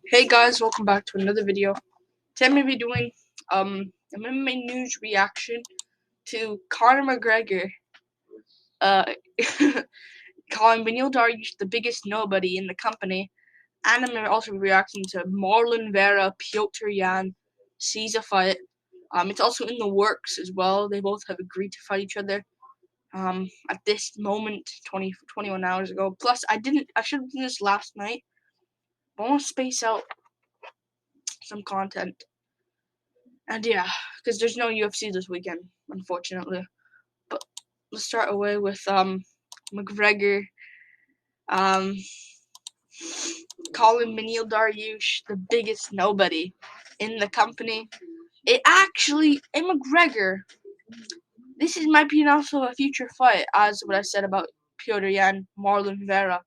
Hey guys, welcome back to another video. Today I'm going to be doing an MMA news reaction to Conor McGregor calling Beniel Dariush the biggest nobody in the company, and I'm going to also be reacting to Marlon, Vera, Petr Yan fight. It's also in the works as well. They both have agreed to fight each other at this moment 21 hours ago. Plus I should have done this last night, but I want to space out some content. And yeah, because there's no UFC this weekend, unfortunately. But let's start away with McGregor calling Beniel Dariush the biggest nobody in the company. In McGregor, this is might be also a future fight, as what I said about Petr Yan, Marlon Vera.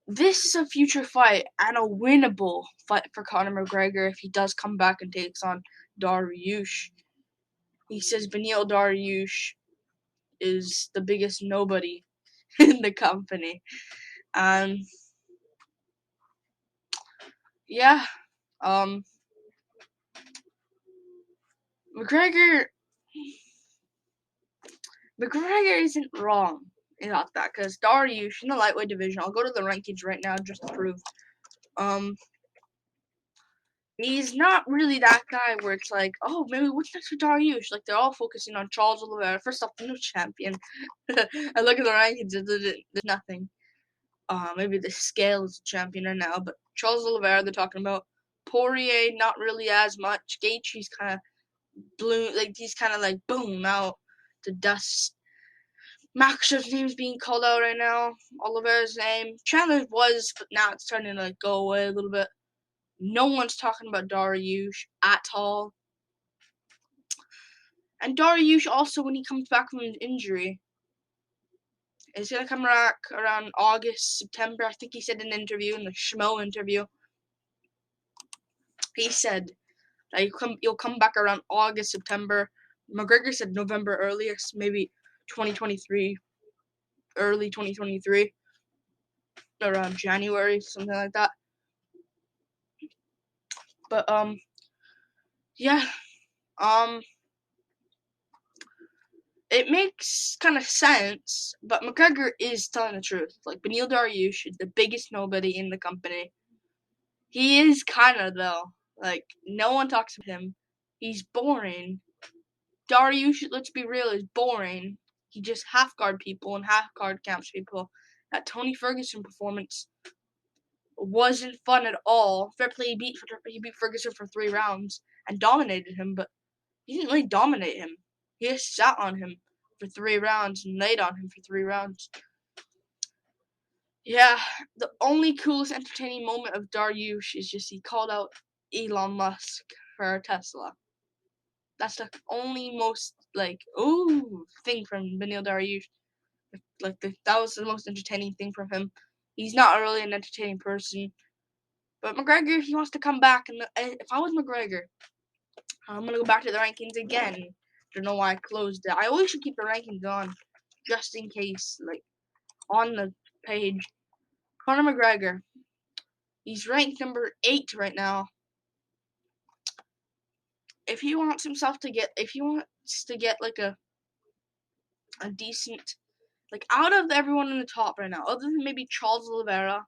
This is a future fight and a winnable fight for Conor McGregor if he does come back and takes on Dariush. He says Beniel Dariush is the biggest nobody in the company. Yeah, McGregor isn't wrong about that, because Dariush in the lightweight division, I'll go to the rankings right now just to prove, he's not really that guy where it's like, oh, maybe what's next for Dariush? Like, they're all focusing on Charles Oliveira. First off, the new champion. I look at the rankings, there's nothing. Maybe the scale is the champion right now, but Charles Oliveira, they're talking about. Poirier, not really as much. Gaethje's kind of he's kind of like boom out to dust. Max's name's being called out right now. Oliveira's name. Chandler was, but now it's starting to like go away a little bit. No one's talking about Dariush at all. And Dariush also, when he comes back from an injury, is gonna come back around August, September. I think he said in an interview, in the Schmo interview, he said that you'll come back around August, September. McGregor said November earliest, maybe 2023, early 2023, around January, something like that. But yeah, it makes kind of sense. But McGregor is telling the truth. Like, Beniel Dariush is the biggest nobody in the company. He is kind of, though. Like, no one talks about him. He's boring. Dariush, let's be real, is boring. He just half-guard people and half-guard camps people. That Tony Ferguson performance wasn't fun at all. Fair play, he beat Ferguson for 3 rounds and dominated him, but he didn't really dominate him. He just sat on him for 3 rounds and laid on him for 3 rounds. Yeah, the only coolest entertaining moment of Dariush is just he called out Elon Musk for Tesla. That's the only most, like, ooh, thing from Beniel Dariush. That was the most entertaining thing from him. He's not really an entertaining person. But McGregor, he wants to come back. And if I was McGregor, I'm going to go back to the rankings again. Don't know why I closed it. I always should keep the rankings on, just in case, like, on the page. Conor McGregor, he's ranked number 8 right now. If he wants to get like a decent, like, out of everyone in the top right now, other than maybe Charles Oliveira,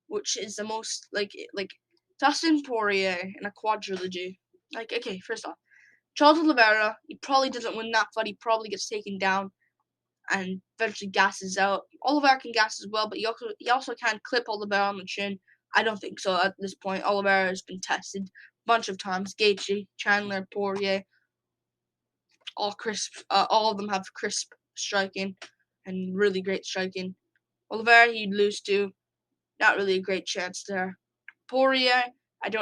which is the most, like Dustin Poirier in a quadrilogy. Like, okay, first off, Charles Oliveira, he probably doesn't win that fight. He probably gets taken down and eventually gasses out. Oliveira can gas as well, but he also can clip Oliveira on the chin. I don't think so at this point. Oliveira has been tested a bunch of times. Gaethje, Chandler, Poirier, all of them have crisp striking and really great striking. Oliveira, he'd lose to. Not really a great chance there. Poirier, I do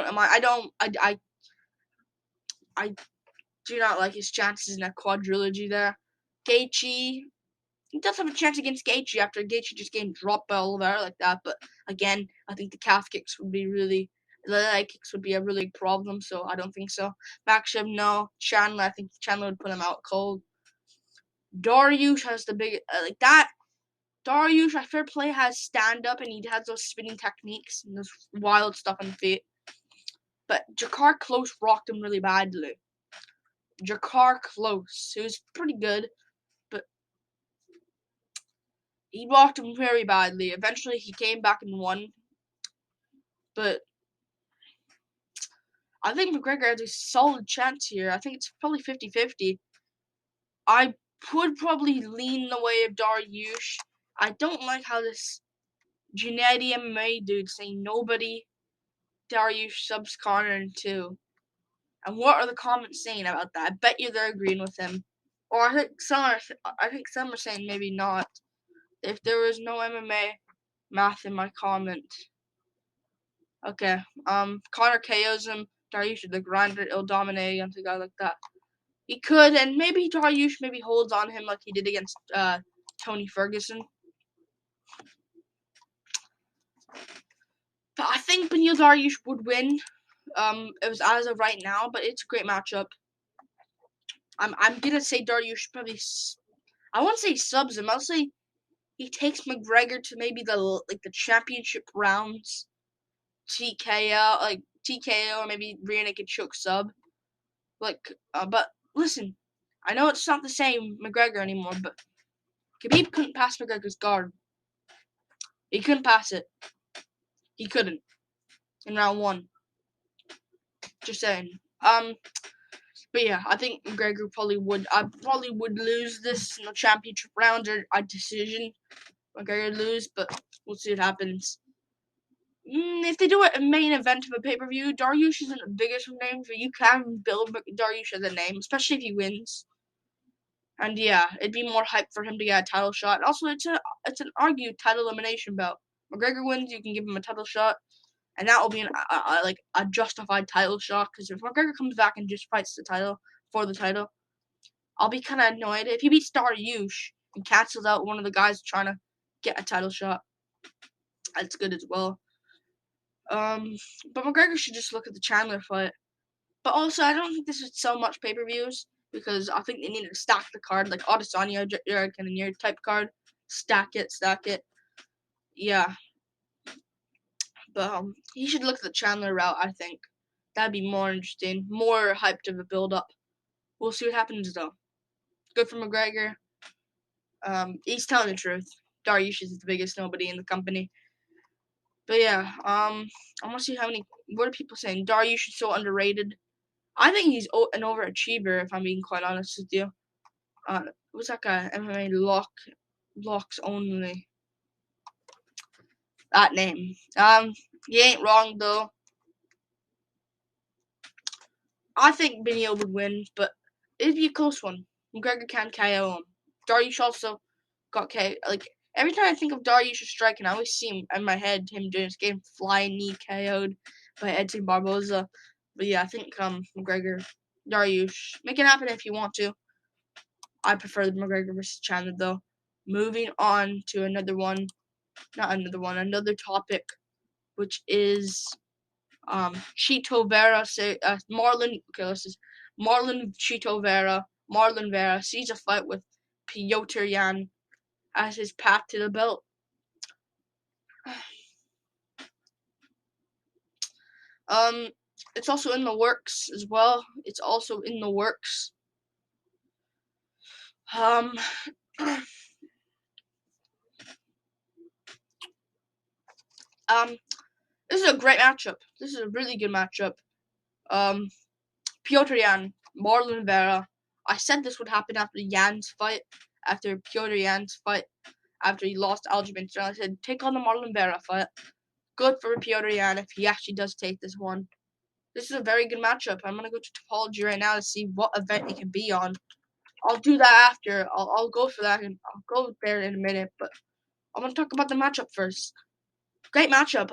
not like his chances in that quadrilogy there. Gaethje, he does have a chance against Gaethje after Gaethje just getting dropped by Oliveira like that. But again, I think the calf kicks would be the leg kicks would be a really big problem. So I don't think so. Maxim, no. Chandler, I think Chandler would put him out cold. Dariush has the big like that. Dariush, I fair play, has stand-up, and he has those spinning techniques and those wild stuff on the feet. But Jakar Close rocked him really badly. Jakar Close, who was pretty good, but he rocked him very badly. Eventually, he came back and won. But I think McGregor has a solid chance here. I think it's probably 50-50. I would probably lean the way of Dariush. I don't like how this Gennady MMA dude saying nobody Dariush subs Conor in 2. And what are the comments saying about that? I bet you they're agreeing with him. Or I think some are saying maybe not. If there was no MMA math in my comment. Okay. Conor KOs him. Dariush the grinder, he'll dominate against a guy like that. He could, and maybe Dariush maybe holds on him like he did against Tony Ferguson. But I think Beniel Dariush would win. It was as of right now, but it's a great matchup. I'm gonna say Dariush probably. I won't say subs him. I'll say he takes McGregor to maybe the championship rounds, TKO, or maybe rear naked choke sub. But listen, I know it's not the same McGregor anymore, but Khabib couldn't pass McGregor's guard. He couldn't pass it. He couldn't in round 1. Just saying. But yeah, I think McGregor probably would. I probably would lose this in the championship round or a decision. McGregor lose, but we'll see what happens. If they do a main event of a pay-per-view, Dariush isn't the biggest of names, but you can build Dariush as a name, especially if he wins. And yeah, it'd be more hype for him to get a title shot. Also, it's an argued title elimination bout. McGregor wins, you can give him a title shot, and that will be a justified title shot. Because if McGregor comes back and just fights for the title, I'll be kind of annoyed. If he beats Dariush and cancels out one of the guys trying to get a title shot, that's good as well. But McGregor should just look at the Chandler fight. But also, I don't think this would sell much pay-per-views because I think they need to stack the card, like Adesanya, Jarek, and your type card. Stack it. Yeah. But he should look at the Chandler route, I think. That'd be more interesting, more hyped of a build-up. We'll see what happens, though. Good for McGregor. He's telling the truth. Dariush is the biggest nobody in the company. But yeah, I want to see what are people saying? Dariush is so underrated. I think he's an overachiever, if I'm being quite honest with you. What's that guy? MMA Locks Only. That name. He ain't wrong, though. I think Beniel would win, but it'd be a close one. McGregor can't KO him. Dariush also got KO. Every time I think of Dariush striking, I always see him in my head, him doing his game flying knee KO'd by Edson Barboza. But yeah, I think McGregor, Dariush. Make it happen if you want to. I prefer the McGregor versus Chandler, though. Moving on to another topic, which is Chito Vera. Marlon. Okay, this is Marlon Chito Vera. Marlon Vera sees a fight with Petr Yan as his path to the belt. It's also in the works as well. This is a great matchup. This is a really good matchup. Petr Yan, Marlon Vera. I said this would happen after Petr Yan's fight, after he lost Aljamain. So I said, take on the Marlon Vera fight. Good for Petr Yan if he actually does take this one. This is a very good matchup. I'm gonna go to Topology right now to see what event it can be on. I'll do that after. I'll go for that and I'll go there in a minute. But I'm gonna talk about the matchup first. Great matchup.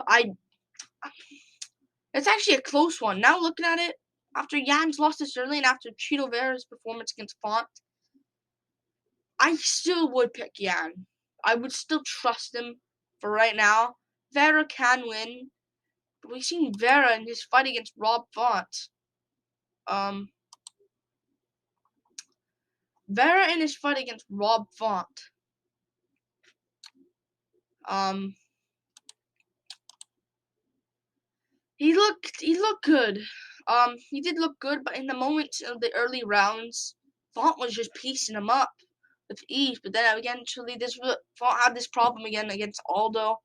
It's actually a close one. Now looking at it, after Yan's lost this early and after Chito Vera's performance against Font, I still would pick Yan. I would still trust him for right now. Vera can win, but we've seen Vera in his fight against Rob Font. Vera in his fight against Rob Font He looked good. He did look good, but in the moments of the early rounds, Font was just piecing him up with ease. But then eventually, Font had this problem again against Aldo.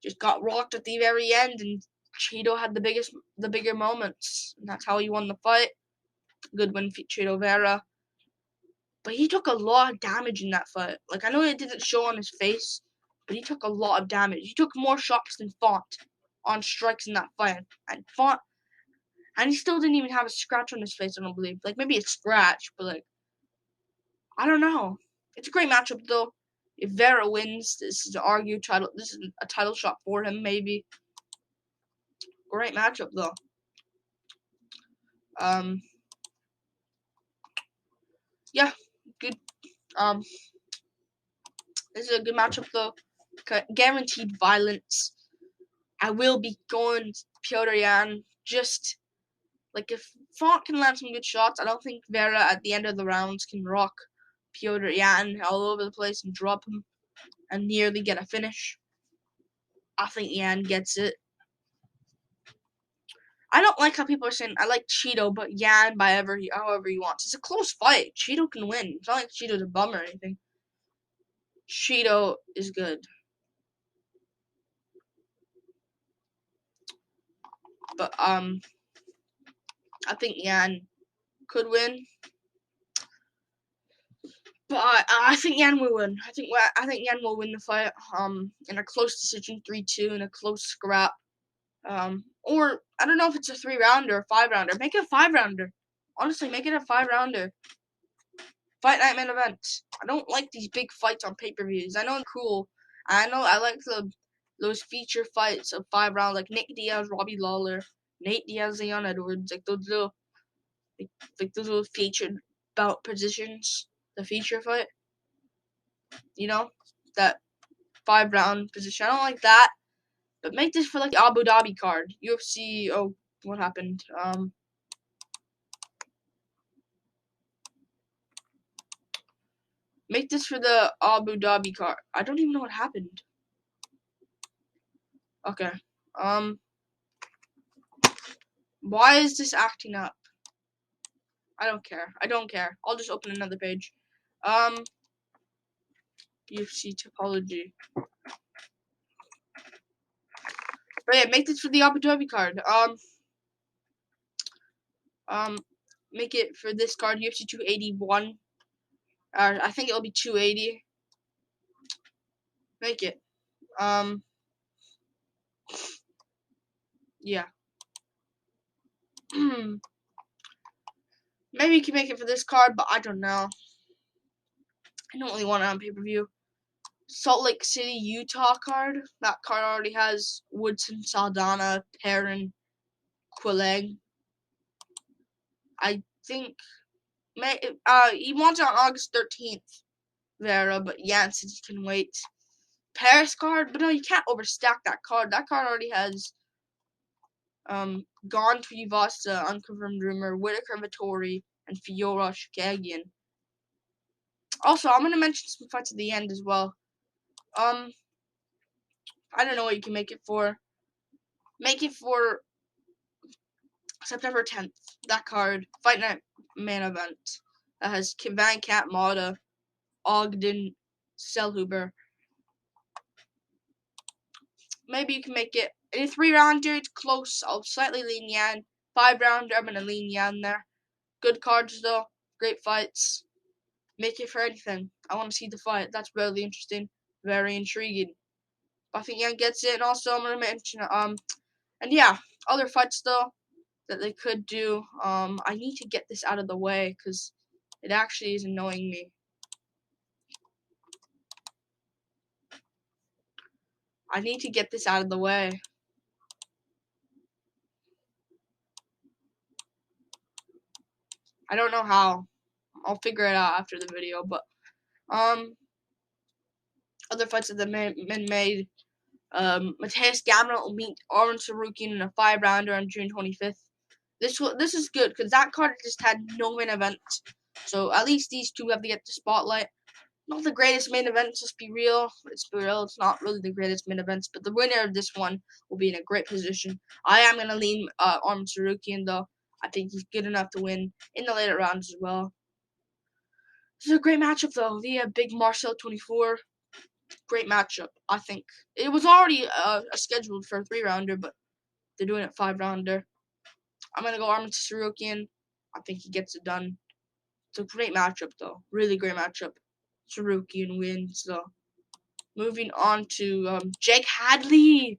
Just got rocked at the very end, and Cheeto had the bigger moments, and that's how he won the fight. Good win for Cheeto Vera. But he took a lot of damage in that fight. Like, I know it didn't show on his face, but he took a lot of damage. He took more shots than Font on strikes in that fight. And he still didn't even have a scratch on his face, I don't believe. Like, maybe a scratch, but, like, I don't know. It's a great matchup, though. If Vera wins, this is a title shot for him, maybe. Great matchup, though. Yeah, good. This is a good matchup, though. Guaranteed violence. I will be going Petr Yan. Just, like, if Font can land some good shots, I don't think Vera at the end of the rounds can rock Petr Yan all over the place and drop him and nearly get a finish. I think Yan gets it. I don't like how people are saying I like Cheeto, but Yan by however he wants. It's a close fight. Cheeto can win. It's not like Cheeto's a bum or anything. Cheeto is good. But I think Yan could win. But I think Yan will win. I think Yan will win the fight. In a close decision, 3-2, in a close scrap. Or I don't know if it's a 3-rounder or 5-rounder. Make it a 5-rounder. Honestly, make it a 5-rounder. Fight night main event. I don't like these big fights on pay-per-views. I know they're cool. I know I like those feature fights of 5 rounds, like Nick Diaz, Robbie Lawler, Nate Diaz, Leon Edwards, like those little featured bout positions. The feature fight. You know, that 5-round position. I don't like that. But make this for like the Abu Dhabi card. UFC. Oh, what happened? Make this for the Abu Dhabi card. I don't even know what happened. Okay. Why is this acting up? I don't care. I'll just open another page. UFC topology. But yeah, make this for the Abu Dhabi card. Make it for this card, UFC 281. I think it'll be 280. Make it. Yeah. Maybe you can make it for this card, but I don't know. I don't really want it on pay-per-view. Salt Lake City, Utah card. That card already has Woodson, Saldana, Perrin, Quilleg. I think he wants it on August 13th, Vera, but Yan said he can wait. Paris card, but no, you can't overstack that card. That card already has Gone Tuivasa, Unconfirmed Rumor, Whitaker Vittori, and Fiora Shakagian. Also, I'm gonna mention some fights at the end as well. I don't know what you can make it for. Make it for September 10th. That card, Fight Night main event. That has Van Cat, Mata, Ogden, Selhuber. Maybe you can make it in a 3-rounder. It's close. I'll slightly lean Yan. 5-rounder, I'm gonna lean Yan there. Good cards though. Great fights. Make it for anything. I want to see the fight. That's really interesting. Very intriguing. I think Yan gets it, and also I'm gonna mention and yeah, other fights though that they could do. I need to get this out of the way because it actually is annoying me. I need to get this out of the way. I don't know how. I'll figure it out after the video, but other fights that have been made. Mateus Gamrot will meet Arun Sarukian in a 5-rounder on June 25th. This is good because that card just had no main event, so at least these two have to get the spotlight. Not the greatest main events, let's be real. Let's be real, it's not really the greatest main events, but the winner of this one will be in a great position. I am going to lean Arman Tsarukyan, though. I think he's good enough to win in the later rounds as well. This is a great matchup, though. Via Big Marcel 24. Great matchup, I think. It was already scheduled for a 3-rounder, but they're doing it 5-rounder. I'm going to go Arman Tsarukyan. I think he gets it done. It's a great matchup, though. Really great matchup. Tsarukyan wins, though. Moving on to Jake Hadley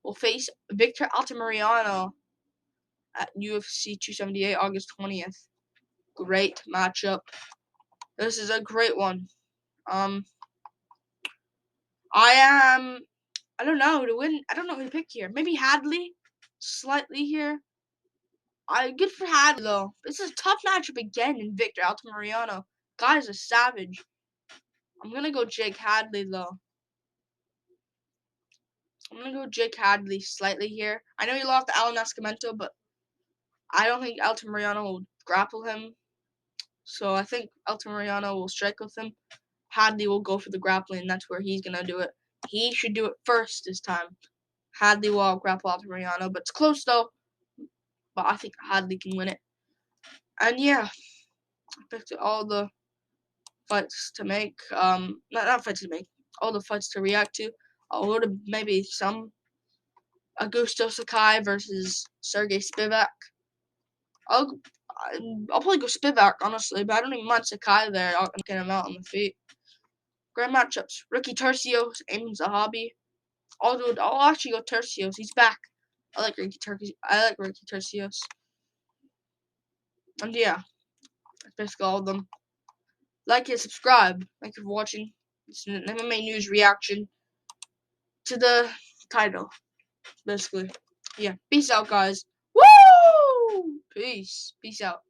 will face Victor Altamirano at UFC 278 August 20th. Great matchup. This is a great one. I don't know who to win. I don't know who to pick here. Maybe Hadley, slightly here. Good for Hadley, though. This is a tough matchup again in Victor Altamirano. Guy's a savage. I'm going to go Jake Hadley, though. I'm going to go Jake Hadley slightly here. I know he lost to Alan Nascimento, but I don't think Altamirano will grapple him. So I think Altamirano will strike with him. Hadley will go for the grappling, and that's where he's going to do it. He should do it first this time. Hadley will grapple Altamirano, but it's close, though. But I think Hadley can win it. And yeah, I picked all the fights to make. Not fights to make. All the fights to react to. I'll go to maybe some Augusto Sakai versus Sergey Spivak. I'll probably go Spivak, honestly, but I don't even mind Sakai there. I'll get him out on the feet. Great matchups. Ricky Tercios, Amin Zahabi. I'll actually go Tercios. He's back. I like Ricky Tercios. And yeah, that's basically all of them. Like and subscribe. Thank you for watching. It's an MMA news reaction to the title, basically. Yeah, peace out, guys. Woo! Peace out.